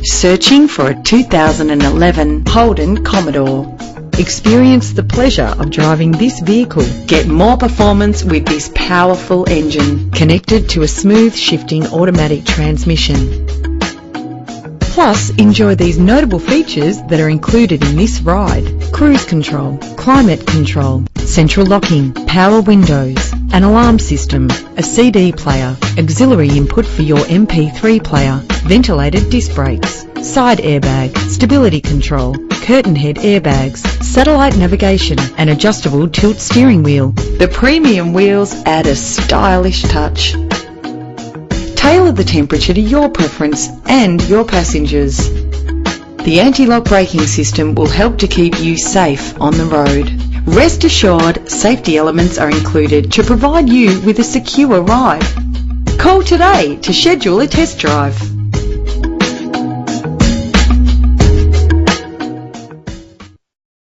Searching for a 2011 Holden Commodore. Experience the pleasure of driving this vehicle. Get more performance with this powerful engine. Connected to a smooth shifting automatic transmission. Plus, enjoy these notable features that are included in this ride: cruise control, climate control, central locking, power windows, an alarm system, a CD player, auxiliary input for your MP3 player, ventilated disc brakes, side airbag, stability control, curtain head airbags, satellite navigation, and adjustable tilt steering wheel. The premium wheels add a stylish touch. Tailor the temperature to your preference and your passengers. The anti-lock braking system will help to keep you safe on the road. Rest assured, safety elements are included to provide you with a secure ride. Call today to schedule a test drive.